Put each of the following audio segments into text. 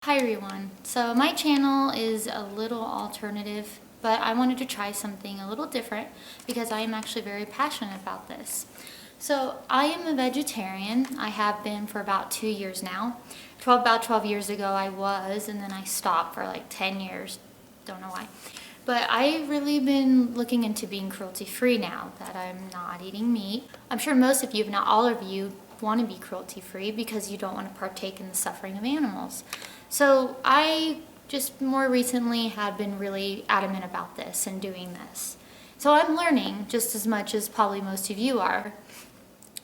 Hi everyone. So my channel is a little alternative, but I wanted to try something a little different because I am actually very passionate about this. So I am a vegetarian. I have been for about 2 years now. About 12 years ago I was, and then I stopped for like 10 years. Don't know why. But I've really been looking into being cruelty-free now that I'm not eating meat. I'm sure most of you, if not all of you, want to be cruelty-free because you don't want to partake in the suffering of animals. So I just more recently have been really adamant about this and doing this. So I'm learning just as much as probably most of you are.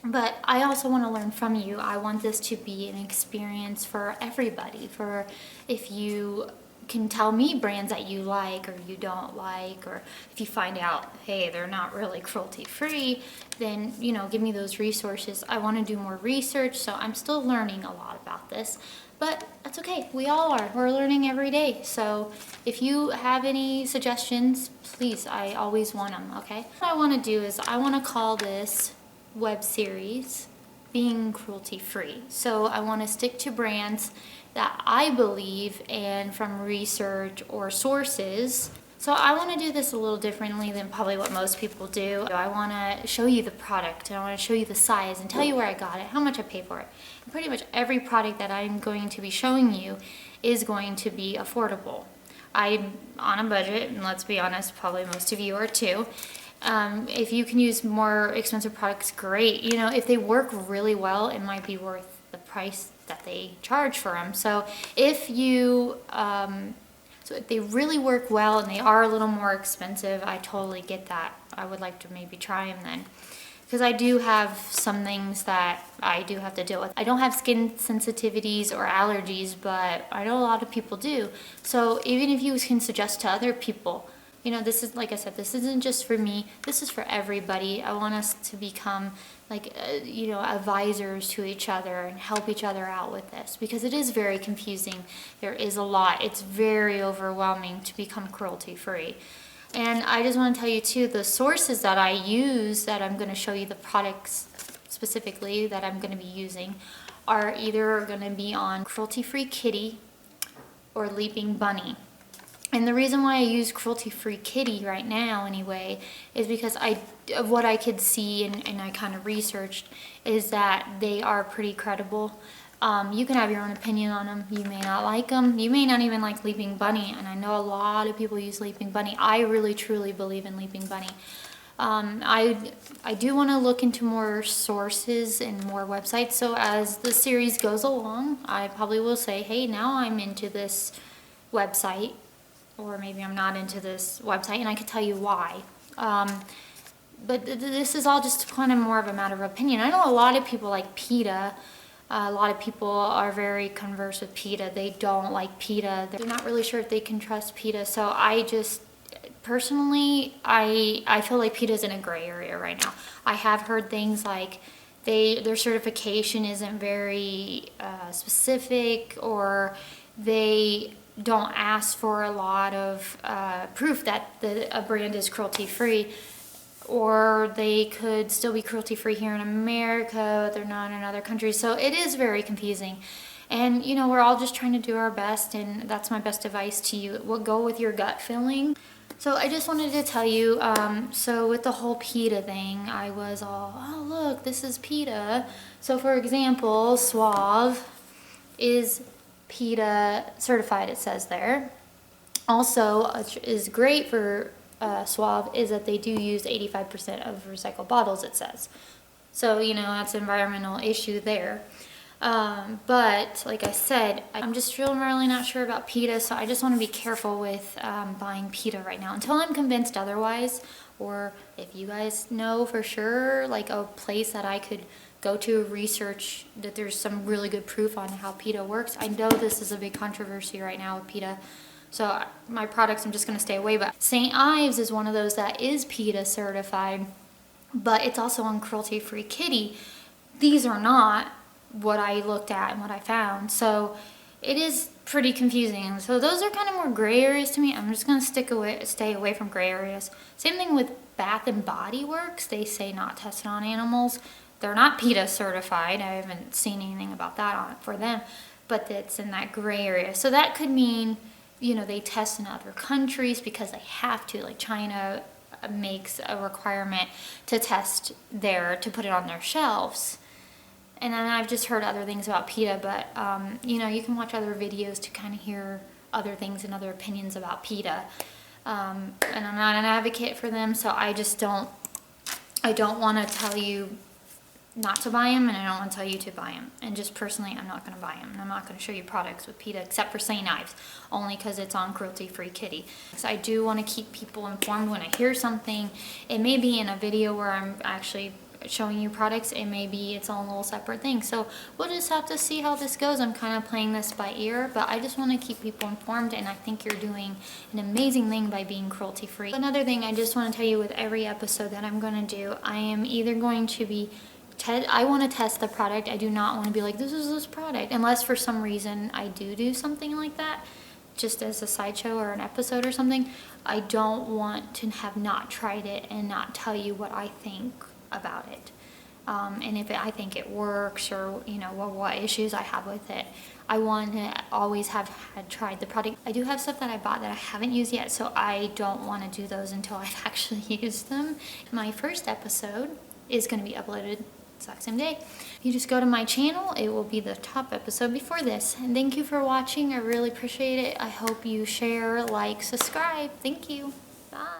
But I also want to learn from you. I want this to be an experience for everybody. For if you can tell me brands that you like or you don't like, or if you find out, hey, they're not really cruelty free, then, give me those resources. I want to do more research, so I'm still learning a lot about this. But that's okay. We all are. We're learning every day. So if you have any suggestions, please, I always want them, okay? What I want to do is I want to call this web series being cruelty free. So I want to stick to brands that I believe and from research or sources. So I want to do this a little differently than probably what most people do. I want to show you the product, and I want to show you the size and tell you where I got it, how much I paid for it. And pretty much every product that I'm going to be showing you is going to be affordable. I'm on a budget, and let's be honest, probably most of you are too. If you can use more expensive products, great. If they work really well, it might be worth the price that they charge for them. So if they really work well and they are a little more expensive, I totally get that. I would like to maybe try them then. Because I do have some things that I do have to deal with. I don't have skin sensitivities or allergies, but I know a lot of people do. So even if you can suggest to other people, this is, like I said, this isn't just for me, this is for everybody. I want us to become advisors to each other and help each other out with this, because it is very confusing. There is a lot. It's very overwhelming to become cruelty free. And I just want to tell you too, the sources that I use, that I'm going to show you the products specifically that I'm going to be using, are either going to be on Cruelty Free Kitty or Leaping Bunny. And the reason why I use Cruelty Free Kitty right now anyway is because of what I could see and I kind of researched, is that they are pretty credible. You can have your own opinion on them. You may not like them. You may not even like Leaping Bunny, and I know a lot of people use Leaping Bunny. I really truly believe in Leaping Bunny. I do want to look into more sources and more websites, so as the series goes along, I probably will say, hey, now I'm into this website, or maybe I'm not into this website, and I could tell you why. But this is all just kind of more of a matter of opinion. I know a lot of people like PETA. A lot of people are very conversed with PETA. They don't like PETA. They're not really sure if they can trust PETA. So I just, personally, I feel like PETA is in a gray area right now. I have heard things like their certification isn't very specific, or they don't ask for a lot of proof that a brand is cruelty-free, or they could still be cruelty-free here in America, they're not in other countries. So it is very confusing. And, we're all just trying to do our best, and that's my best advice to you. We'll go with your gut feeling. So I just wanted to tell you, so with the whole PETA thing, I was all, oh, look, this is PETA. So for example, Suave is PETA certified, it says there. Also, which is great for Suave, is that they do use 85% of recycled bottles, it says. So, that's an environmental issue there. But like I said, I'm just feeling really not sure about PETA, so I just want to be careful with buying PETA right now until I'm convinced otherwise. Or if you guys know for sure, like a place that I could go to research that there's some really good proof on how PETA works. I know this is a big controversy right now with PETA, so my products I'm just going to stay away. But St. Ives is one of those that is PETA certified, but it's also on Cruelty Free Kitty. These are not what I looked at and what I found, so it is pretty confusing. So those are kind of more gray areas to me. I'm just going to stay away from gray areas. Same thing with Bath and Body Works. They say not tested on animals. They're not PETA certified. I haven't seen anything about that on it for them. but it's in that gray area. So that could mean, you know, they test in other countries because they have to, like China makes a requirement to test there to put it on their shelves. And then I've just heard other things about PETA, but you know, you can watch other videos to kind of hear other things and other opinions about PETA. And I'm not an advocate for them, so I don't want to tell you not to buy them, and I don't want to tell you to buy them. And just personally, I'm not going to buy them. And I'm not going to show you products with PETA, except for St. Ives, only because it's on Cruelty Free Kitty. So I do want to keep people informed when I hear something. It may be in a video where I'm actually showing you products. It may be its own little separate thing. So we'll just have to see how this goes. I'm kind of playing this by ear, but I just want to keep people informed, and I think you're doing an amazing thing by being cruelty free. Another thing I just want to tell you, with every episode that I'm going to do, I am either going to be I want to test the product. I do not want to be like, this is this product, unless for some reason I do something like that, just as a sideshow or an episode or something. I don't want to have not tried it and not tell you what I think about it. And if I think it works, or you know, what issues I have with it. I want to always have had tried the product. I do have stuff that I bought that I haven't used yet, so I don't want to do those until I've actually used them. My first episode is going to be uploaded exact same day. You just go to my channel, it will be the top episode before this. And thank you for watching. I really appreciate it. I hope you share, like, subscribe. Thank you. Bye.